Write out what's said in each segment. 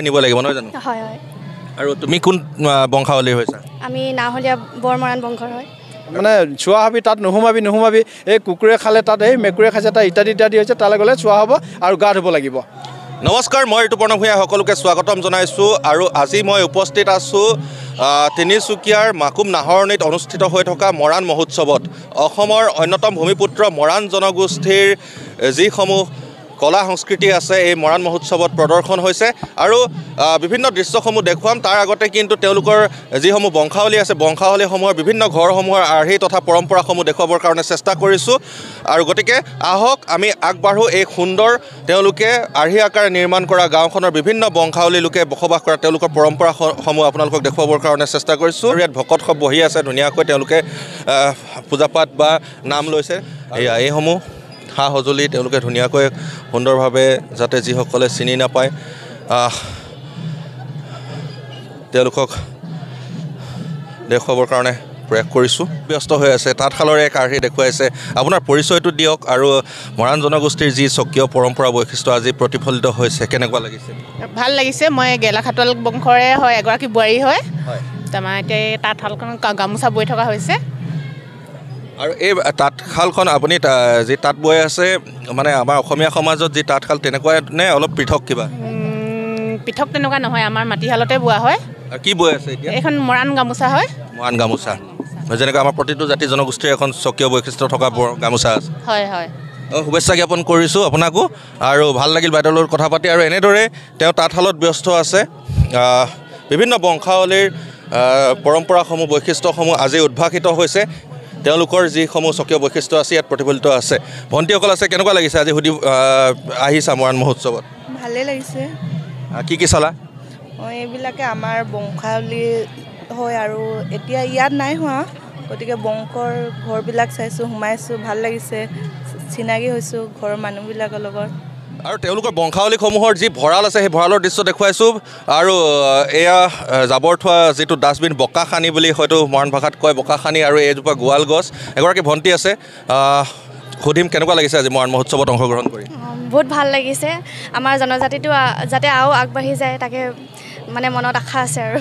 নিব লাগিব নহয় জানো হয় হয় আৰু তুমি কোন বংশাৱলীৰ হৈছা আমি নাহলীয়া বৰমৰাণ বংশৰ হয় মানে চোৱা হবি তাত নোসোমাবি এই কুকুৰে খালে তাত এই মেকুৰে খাইছে তাত ইত্যাদি হৈছে তালৈ গ'লে চোৱা হ'ব আৰু গা ধুব লাগিব নমস্কাৰ মই ঋতুপৰ্ণ ভূঞা সকলোকে স্বাগতম জনাইছোঁ আৰু আজি মই উপস্থিত আছোঁ তিনিচুকীয়াৰ মাকুম নাহৰণিত অনুষ্ঠিত হৈ থকা মৰাণ মহোৎসৱত অসমৰ অন্যতম ভূমিপুত্ৰ মৰাণ জনগোষ্ঠীৰ যিসমূহ কলা সংস্কৃতি আছে এই মৰাণ মহোৎসৱত প্ৰদৰ্শন হৈছে আৰু বিভিন্ন দৃশ্যসমূহ দেখুৱাম তাৰ আগতে কিন্তু তেওঁলোকৰ যিসমূহ বংশাৱলী আছে বংশাৱলীসমূহৰ বিভিন্ন ঘৰসমূহৰ আৰ্হি তথা পৰম্পৰাসমূহ দেখুৱাবৰ কাৰণে চেষ্টা কৰিছোঁ আৰু গতিকে আহক আমি আগবাঢ়োঁ এই সুন্দৰ তেওঁলোকে আৰ্হি আকাৰে নিৰ্মাণ কৰা গাঁওখনৰ বিভিন্ন বংশাৱলী লোকে বসবাস কৰা তেওঁলোকৰ পৰম্পৰাসমূহ আপোনালোকক দেখুৱাবৰ কাৰণে চেষ্টা কৰিছোঁ আৰু ইয়াত ভকতসৱ বহি আছে ধুনীয়াকৈ তেওঁলোকে পূজা পাঠ বা নাম লৈছে এইসমূহ সা সঁজুলি তেওঁলোকে ধুনীয়াকৈ সুন্দৰভাৱে যাতে যিসকলে চিনি নাপায় তেওঁলোকক দেখুৱাবৰ কাৰণে প্ৰয়াস কৰিছোঁ ব্যস্ত হৈ আছে তাঁতশালৰে এক আৰ্হি দেখুৱাইছে আপোনাৰ পৰিচয়টো দিয়ক আৰু মৰাণ জনগোষ্ঠীৰ যি স্বকীয় পৰম্পৰা বৈশিষ্ট্য আজি প্ৰতিফলিত হৈছে কেনেকুৱা লাগিছে ভাল লাগিছে মই গেলাখাটল বংশৰে হয় এগৰাকী বোৱাৰী হয় তাৰমানে এতিয়া তাঁতশালখন গামোচা বৈ থকা হৈছে আৰু এই তাঁতশালখন আপুনি যি তাঁত বৈ আছে মানে আমাৰ অসমীয়া সমাজত যি তাঁতশাল তেনেকুৱা নে অলপ পৃথক কিবা পৃথক তেনেকুৱা নহয় আমাৰ মাটিশালতে বোৱা হয় কি বৈ আছে এতিয়া এইখন মৰাণ গামোচা হয় মৰাণ গামোচা যেনেকৈ আমাৰ প্ৰতিটো জাতি জনগোষ্ঠীৰ এখন স্বকীয় বৈশিষ্ট্য থকা গামোচা আছে হয় হয় শুভেচ্ছা জ্ঞাপন কৰিছোঁ আপোনাকো আৰু ভাল লাগিল বাইদেউৰ লগত কথা পাতি আৰু এনেদৰে তেওঁ তাঁতশালত ব্যস্ত আছে বিভিন্ন বংশাৱলীৰ পৰম্পৰাসমূহ বৈশিষ্ট্যসমূহ আজি উদ্ভাসিত হৈছে তেওঁলোকৰ যিসমূহ স্বকীয় বৈশিষ্ট্য আছে ইয়াত প্ৰতিফলিত আছে ভণ্টিসকল আছে কেনেকুৱা লাগিছে আজি সুধি আহিছা মৰাণ মহোৎসৱত ভালেই লাগিছে কি চালা এইবিলাকে আমাৰ বংশাৱলী হয় আৰু এতিয়া ইয়াত নাই হোৱা গতিকে বংশৰ ঘৰবিলাক চাইছোঁ সোমাইছোঁ ভাল লাগিছে চিনাকি হৈছোঁ ঘৰৰ মানুহবিলাকৰ লগত আৰু তেওঁলোকৰ বংশাৱলীসমূহৰ যি ভঁৰাল আছে সেই ভঁৰালৰ দৃশ্য দেখুৱাইছোঁ আৰু এয়া জাবৰ থোৱা যিটো ডাষ্টবিন বোকাখানি বুলি হয়তো মৰাণ ভাষাত কয় বোকাখানি আৰু এইজোপা গোৱাল গছ এগৰাকী ভণ্টি আছে সুধিম কেনেকুৱা লাগিছে আজি মৰাণ মহোৎসৱত অংশগ্ৰহণ কৰি বহুত ভাল লাগিছে আমাৰ জনজাতিটো যাতে আৰু আগবাঢ়ি যায় তাকে মানে মনত আশা আছে আৰু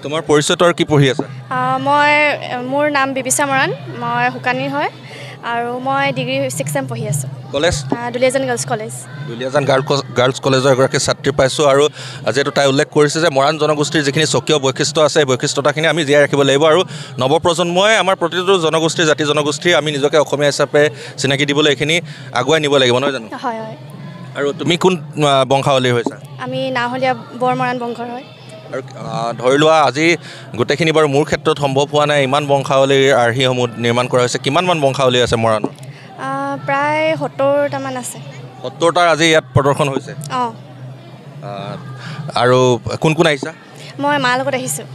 তোমাৰ পৰিচয়টো আৰু কি পঢ়ি আছে মোৰ নাম বিবিচা মৰাণ মই শুকানীৰ হয় আৰু মই ডিগ্ৰী 6 ছেম পঢ়ি আছোঁ college Duliajan girls college Duliajan girls কলেজৰ এগৰাকী ছাত্ৰী পাইছোঁ আৰু যিহেতু তাই উল্লেখ কৰিছে যে মৰাণ জনগোষ্ঠীৰ যিখিনি স্বকীয় বৈশিষ্ট্য আছে সেই বৈশিষ্ট্যতাখিনি আমি জীয়াই ৰাখিব লাগিব আৰু নৱপ্ৰজন্মই আমাৰ প্ৰতিটো জনগোষ্ঠীৰ জাতি জনগোষ্ঠীৰ আমি নিজকে অসমীয়া হিচাপে চিনাকি দিবলৈ এইখিনি আগুৱাই নিব লাগিব নহয় জানো হয় হয় আৰু তুমি কোন বংশাৱলীৰ হৈছা আমি নাহলীয়া বৰমৰাণ বংশৰ হয় আৰু ধৰি লোৱা আজি গোটেইখিনি বাৰু মোৰ ক্ষেত্ৰত সম্ভৱ হোৱা নাই ইমান বংশাৱলীৰ আৰ্হিসমূহ নিৰ্মাণ কৰা হৈছে কিমানমান বংশাৱলী আছে মৰাণত প্ৰায় 70টামান আছে 70টাৰ আজি ইয়াত প্ৰদৰ্শন হৈছে আৰু কোন কোন আহিছা মই মাৰ লগত আহিছোঁ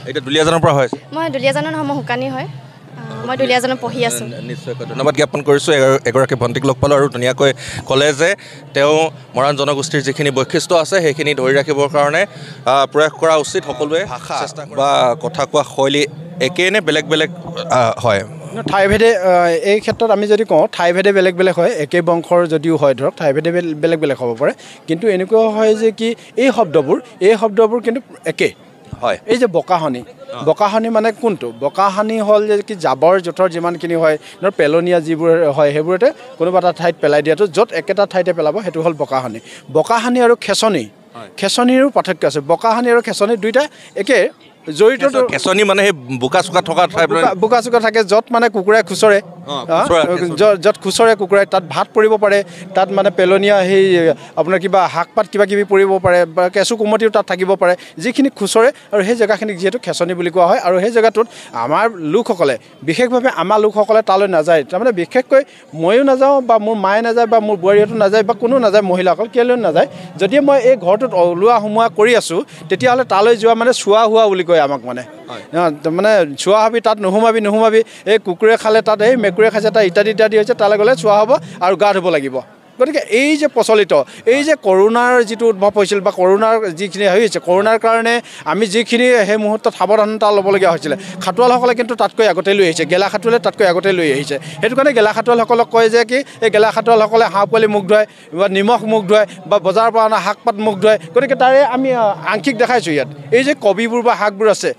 এতিয়া দুলীয়াজানৰ পৰা হৈ আছে মই দুলীয়াজানৰ নহয় মই শুকানী হয় মই দুলীয়াজানত পঢ়ি আছোঁ নিশ্চয়কৈ ধন্যবাদ জ্ঞাপন কৰিছোঁ এগৰাকী ভণ্টিক লগ পালোঁ আৰু ধুনীয়াকৈ ক'লে যে তেওঁ মৰাণ জনগোষ্ঠীৰ যিখিনি বৈশিষ্ট্য আছে সেইখিনি ধৰি ৰাখিবৰ কাৰণে প্ৰয়াস কৰা উচিত সকলোৱে ভাষা বা কথা কোৱা শৈলী একেই নে বেলেগ বেলেগ হয় ঠাইভেদে এই ক্ষেত্ৰত আমি যদি কওঁ ঠাইভেদে বেলেগ বেলেগ হয় একে বংশৰ যদিও হয় ধৰক ঠাইভেদে বেলেগ বেলেগ হ'ব পাৰে কিন্তু এনেকুৱা হয় যে কি এই শব্দবোৰ কিন্তু একে হয় এই যে বোকাখানি মানে কোনটো বোকাখানি হ'ল যে কি জাবৰ জোঁথৰ যিমানখিনি হয় ধৰ পেলনীয়া যিবোৰ হয় সেইবোৰতে কোনোবা এটা ঠাইত পেলাই দিয়াটো য'ত একেটা ঠাইতে পেলাব সেইটো হ'ল বোকাখানি আৰু খেচনিৰো পাৰ্থক্য আছে বোকাখানি আৰু খেচনি দুইটা একে জড়িত খেচনি মানে সেই বোকা চোকা থকা ঠাই বোকা চোকা থাকে য'ত মানে কুকুৰাই খুচৰে য'ত খুচৰে কুকুৰাই তাত ভাত পৰিব পাৰে তাত মানে পেলনীয়া সেই আপোনাৰ কিবা শাক পাত কিবা কিবি পৰিব পাৰে বা কেঁচু কুমতিও তাত থাকিব পাৰে যিখিনি খুচৰে আৰু সেই জেগাখিনিক যিহেতু খেচনি বুলি কোৱা হয় আৰু সেই জেগাটোত আমাৰ লোকসকলে বিশেষভাৱে আমাৰ লোকসকলে তালৈ নাযায় তাৰমানে বিশেষকৈ ময়ো নাযাওঁ বা মোৰ মায়ে নাযায় বা মোৰ বোৱাৰীহঁতো নাযায় বা কোনো নাযায় মহিলাসকল কেলৈ নাযায় যদি মই এই ঘৰটোত ওলোৱা সোমোৱা কৰি আছোঁ তেতিয়াহ'লে তালৈ যোৱা মানে চোৱা হোৱা বুলি কয় আমাক মানে চোৱা হবি তাত নোসোমাবি এই কুকুৰে খালে তাত এই মেকুৰে খাইছে তাত ইত্যাদি হৈছে তালৈ গ'লে চোৱা হ'ব আৰু গা ধুব লাগিব গতিকে এই যে প্ৰচলিত এই যে কৰোণাৰ যিটো উদ্ভৱ হৈছিল বা কৰোণাৰ যিখিনি হৈছে কৰোণাৰ কাৰণে আমি যিখিনি সেই মুহূৰ্তত সাৱধানতা ল'বলগীয়া হৈছিলে খাটোৱালসকলে কিন্তু তাতকৈ আগতে লৈ আহিছে গেলা খাটোৱালে তাতকৈ আগতে লৈ আহিছে সেইটো কাৰণে গেলা খাটোৱালসকলক কয় যে কি এই গেলা খাটোৱালসকলে হাঁহ পোৱালি মুখ ধুৱায় বা নিমখ মুখ ধুৱায় বা বজাৰৰ পৰা অনা শাক পাত মুখ ধুৱায় গতিকে তাৰে আমি আংশিক দেখাইছোঁ ইয়াত এই যে কবিবোৰ বা শাকবোৰ আছে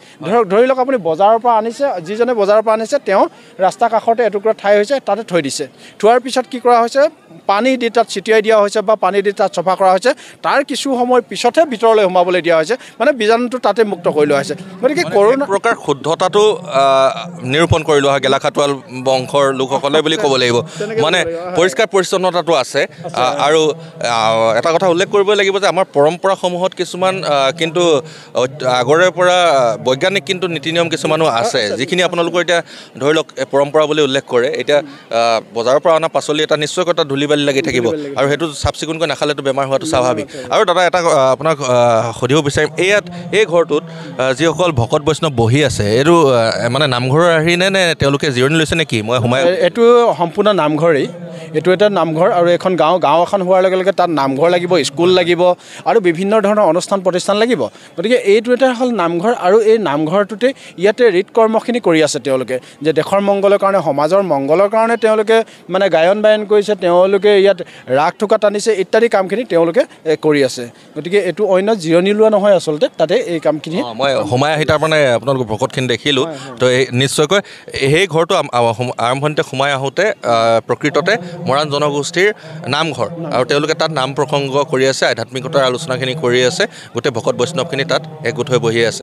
ধৰি লওক আপুনি বজাৰৰ পৰা আনিছে যিজনে বজাৰৰ পৰা আনিছে তেওঁ ৰাস্তা কাষতে এটুকুৰা ঠাই হৈছে তাতে থৈ দিছে থোৱাৰ পিছত কি কৰা হৈছে পানী দি তাত ছিটিয়াই দিয়া হৈছে বা পানী দি তাত চফা কৰা হৈছে তাৰ কিছু সময় পিছতহে ভিতৰলৈ সোমাবলৈ দিয়া হৈছে মানে বীজাণুটো তাতে মুক্ত কৰি লোৱা হৈছে গতিকে কৰোণা প্ৰকাৰ শুদ্ধতাটো নিৰূপণ কৰি লোৱা হয় গেলা খাটোৱাল বংশৰ লোকসকলে বুলি ক'ব লাগিব মানে পৰিষ্কাৰ পৰিচ্ছন্নতাটো আছে আৰু এটা কথা উল্লেখ কৰিব লাগিব যে আমাৰ পৰম্পৰাসমূহত কিছুমান কিন্তু আগৰে পৰা বৈজ্ঞানিক কিন্তু নীতি নিয়ম কিছুমানো আছে যিখিনি আপোনালোকৰ এতিয়া ধৰি লওক পৰম্পৰা বুলি উল্লেখ কৰে এতিয়া বজাৰৰ পৰা অনা পাচলি এটা নিশ্চয়কৈ এটা ধূলি বালি লাগি থাকিব আৰু সেইটো চাফ চিকুণকৈ নাখালেতো বেমাৰ হোৱাটো স্বাভাৱিক আৰু দাদা এটা আপোনাক সুধিব বিচাৰিম এই ঘৰটোত যিসকল ভকত বৈষ্ণৱ বহি আছে এইটো মানে নামঘৰৰ আৰ্হিনে নে তেওঁলোকে জিৰণি লৈছে নেকি মই সোমাই এইটো সম্পূৰ্ণ নামঘৰেই এইটো এটা নামঘৰ আৰু এখন গাঁও এখন হোৱাৰ লগে লগে তাত নামঘৰ লাগিব স্কুল লাগিব আৰু বিভিন্ন ধৰণৰ অনুষ্ঠান প্ৰতিষ্ঠান লাগিব গতিকে এইটো এটা হ'ল নামঘৰ আৰু এই নামঘৰটোতে ইয়াতে ৰীত কৰ্মখিনি কৰি আছে তেওঁলোকে যে দেশৰ মংগলৰ কাৰণে সমাজৰ মংগলৰ কাৰণে তেওঁলোকে মানে গায়ন বায়ন কৰিছে তেওঁলোকে ইয়াত ৰাগ ঠোকা টানিছে ইত্যাদি কামখিনি তেওঁলোকে কৰি আছে গতিকে এইটো অন্য জিৰণি লোৱা নহয় আচলতে তাতে এই কামখিনি মই সোমাই আহি তাৰমানে আপোনালোকৰ ভকতখিনি দেখিলোঁ তো এই নিশ্চয়কৈ সেই ঘৰটো আৰম্ভণিতে সোমাই আহোঁতে প্ৰকৃততে মৰাণ জনগোষ্ঠীৰ নামঘৰ আৰু তেওঁলোকে তাত নাম প্ৰসংগ কৰি আছে আধ্যাত্মিকতাৰ আলোচনাখিনি কৰি আছে গোটেই ভকত বৈষ্ণৱখিনি তাত একগোট হৈ বহি আছে